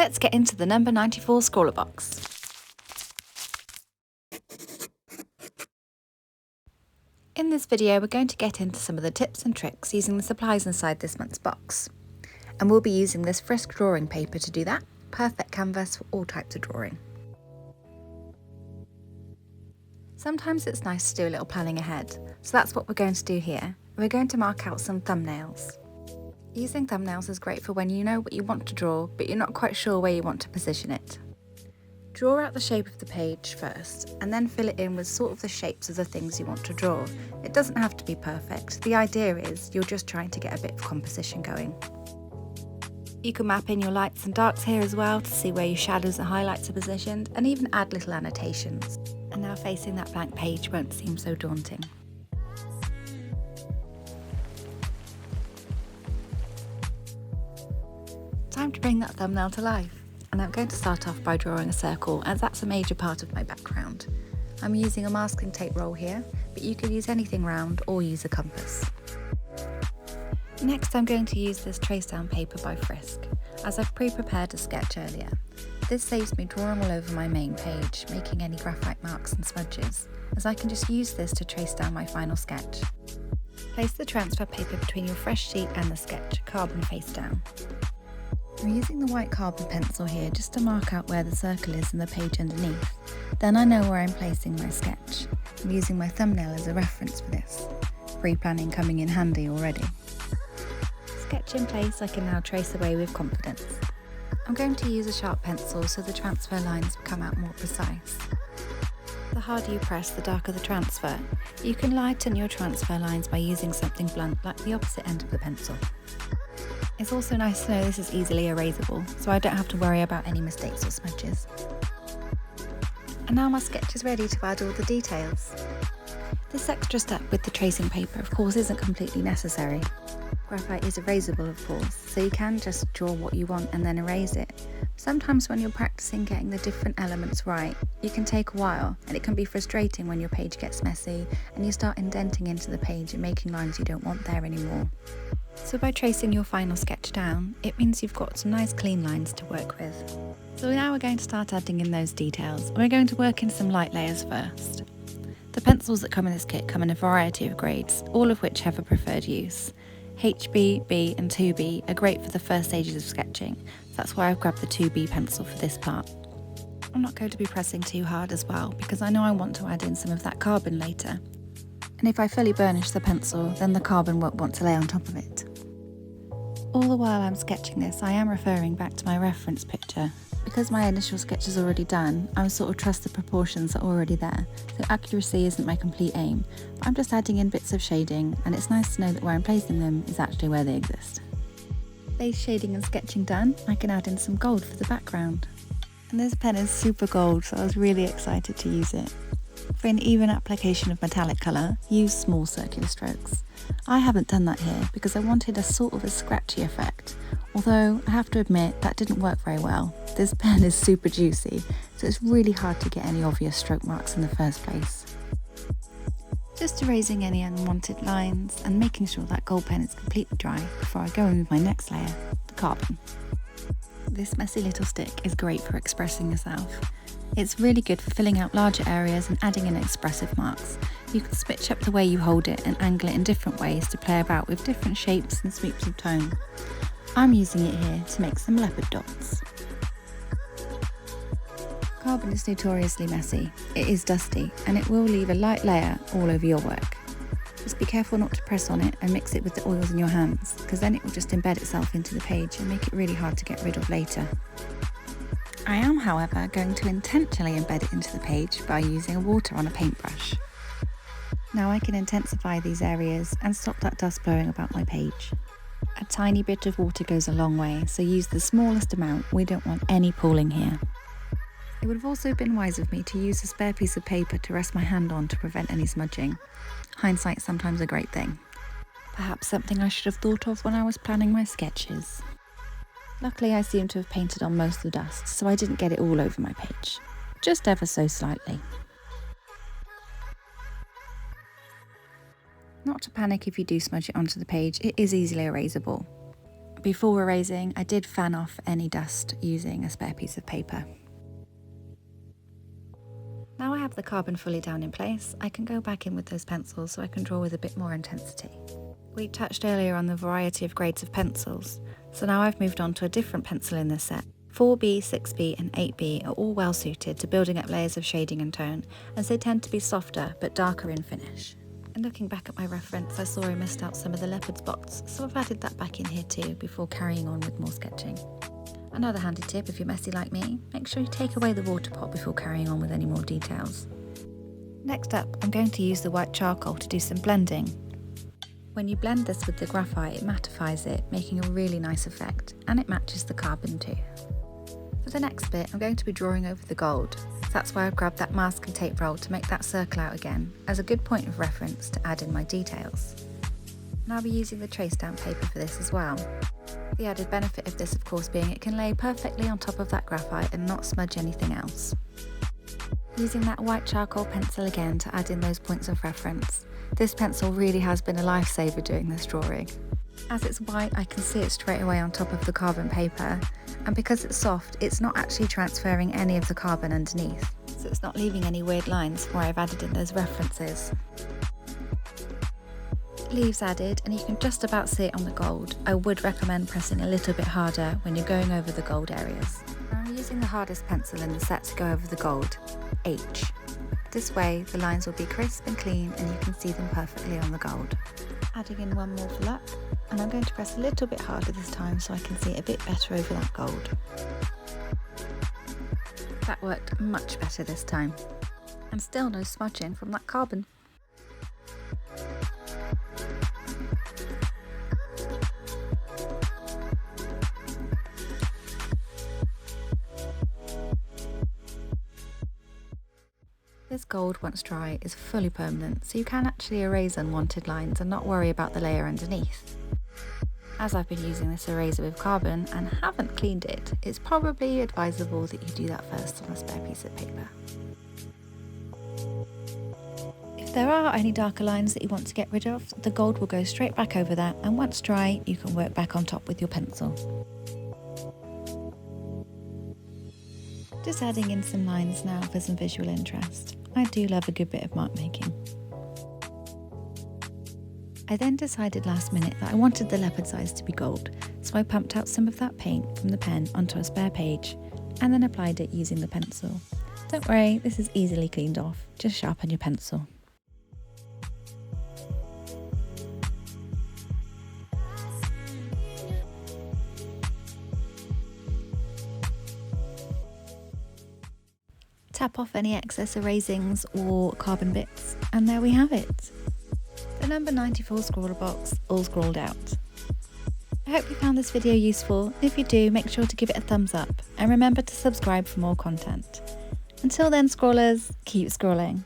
Let's get into the number 94 ScrawlrBox. In this video, we're going to get into some of the tips and tricks using the supplies inside this month's box. And we'll be using this Frisk drawing paper to do that. Perfect canvas for all types of drawing. Sometimes it's nice to do a little planning ahead, so that's what we're going to do here. We're going to mark out some thumbnails. Using thumbnails is great for when you know what you want to draw, but you're not quite sure where you want to position it. Draw out the shape of the page first, and then fill it in with sort of the shapes of the things you want to draw. It doesn't have to be perfect. The idea is you're just trying to get a bit of composition going. You can map in your lights and darks here as well to see where your shadows and highlights are positioned, and even add little annotations. And now facing that blank page won't seem so daunting. Time to bring that thumbnail to life. And I'm going to start off by drawing a circle, as that's a major part of my background. I'm using a masking tape roll here, but you could use anything round or use a compass. Next, I'm going to use this Tracedown paper by Frisk, as I've pre-prepared a sketch earlier. This saves me drawing all over my main page, making any graphite marks and smudges, as I can just use this to trace down my final sketch. Place the transfer paper between your fresh sheet and the sketch, carbon face down. I'm using the white carbon pencil here just to mark out where the circle is in the page underneath. Then I know where I'm placing my sketch. I'm using my thumbnail as a reference for this. Pre-planning coming in handy already. Sketch in place, I can now trace away with confidence. I'm going to use a sharp pencil so the transfer lines come out more precise. The harder you press, the darker the transfer. You can lighten your transfer lines by using something blunt like the opposite end of the pencil. It's also nice to know this is easily erasable, so I don't have to worry about any mistakes or smudges. And now my sketch is ready to add all the details. This extra step with the tracing paper of course isn't completely necessary. Graphite is erasable of course, so you can just draw what you want and then erase it. Sometimes when you're practicing getting the different elements right, it can take a while, and it can be frustrating when your page gets messy and you start indenting into the page and making lines you don't want there anymore. So by tracing your final sketch down, it means you've got some nice clean lines to work with. So now we're going to start adding in those details. We're going to work in some light layers first. The pencils that come in this kit come in a variety of grades, all of which have a preferred use. HB, B and 2B are great for the first stages of sketching, so that's why I've grabbed the 2B pencil for this part. I'm not going to be pressing too hard as well, because I know I want to add in some of that carbon later. And if I fully burnish the pencil, then the carbon won't want to lay on top of it. All the while I'm sketching this, I am referring back to my reference picture. Because my initial sketch is already done, I sort of trust the proportions are already there, so accuracy isn't my complete aim, but I'm just adding in bits of shading, and it's nice to know that where I'm placing them is actually where they exist. Base shading and sketching done, I can add in some gold for the background. And this pen is super gold, so I was really excited to use it. For an even application of metallic colour, use small circular strokes. I haven't done that here because I wanted a sort of a scratchy effect, although I have to admit that didn't work very well. This pen is super juicy, so it's really hard to get any obvious stroke marks in the first place. Just erasing any unwanted lines and making sure that gold pen is completely dry before I go in with my next layer, the carbon. This messy little stick is great for expressing yourself. It's really good for filling out larger areas and adding in expressive marks. You can switch up the way you hold it and angle it in different ways to play about with different shapes and sweeps of tone. I'm using it here to make some leopard dots. Carbon is notoriously messy. It is dusty, and it will leave a light layer all over your work. Just be careful not to press on it and mix it with the oils in your hands, because then it will just embed itself into the page and make it really hard to get rid of later. I am, however, going to intentionally embed it into the page by using water on a paintbrush. Now I can intensify these areas and stop that dust blowing about my page. A tiny bit of water goes a long way, so use the smallest amount. We don't want any pooling here. It would have also been wise of me to use a spare piece of paper to rest my hand on to prevent any smudging. Hindsight's sometimes a great thing. Perhaps something I should have thought of when I was planning my sketches. Luckily I seem to have painted on most of the dust, so I didn't get it all over my page. Just ever so slightly. Not to panic if you do smudge it onto the page, it is easily erasable. before erasing, I did fan off any dust using a spare piece of paper. Now I have the carbon fully down in place, I can go back in with those pencils so I can draw with a bit more intensity. We touched earlier on the variety of grades of pencils, so now I've moved on to a different pencil in this set. 4B, 6B and 8B are all well suited to building up layers of shading and tone, as they tend to be softer but darker in finish. And looking back at my reference, I saw I missed out some of the leopard spots, so I've added that back in here too before carrying on with more sketching. Another handy tip if you're messy like me, make sure you take away the water pot before carrying on with any more details. Next up, I'm going to use the white charcoal to do some blending. When you blend this with the graphite, it mattifies it, making a really nice effect, and it matches the carbon too. For the next bit, I'm going to be drawing over the gold, so that's why I've grabbed that masking tape roll to make that circle out again, as a good point of reference to add in my details. And I'll be using the Tracedown paper for this as well. The added benefit of this, of course, being it can lay perfectly on top of that graphite and not smudge anything else. Using that white charcoal pencil again to add in those points of reference, this pencil really has been a lifesaver doing this drawing. As it's white, I can see it straight away on top of the carbon paper, and because it's soft, it's not actually transferring any of the carbon underneath, so it's not leaving any weird lines where I've added in those references. Leaves added, and you can just about see it on the gold. I would recommend pressing a little bit harder when you're going over the gold areas. I'm using the hardest pencil in the set to go over the gold, H. This way the lines will be crisp and clean and you can see them perfectly on the gold. Adding in one more for luck, and I'm going to press a little bit harder this time so I can see it a bit better over that gold. That worked much better this time. And still no smudging from that carbon. This gold, once dry, is fully permanent, so you can actually erase unwanted lines and not worry about the layer underneath. As I've been using this eraser with carbon and haven't cleaned it, it's probably advisable that you do that first on a spare piece of paper. If there are any darker lines that you want to get rid of, the gold will go straight back over that, and once dry, you can work back on top with your pencil. Just adding in some lines now for some visual interest. I do love a good bit of mark making. I then decided last minute that I wanted the leopard's eyes to be gold, so I pumped out some of that paint from the pen onto a spare page and then applied it using the pencil. Don't worry, this is easily cleaned off, just sharpen your pencil. Tap off any excess erasings or carbon bits, and there we have it. The number 94 ScrawlrBox all scrawled out. I hope you found this video useful. If you do, make sure to give it a thumbs up and remember to subscribe for more content. Until then, scrawlers, keep scrolling.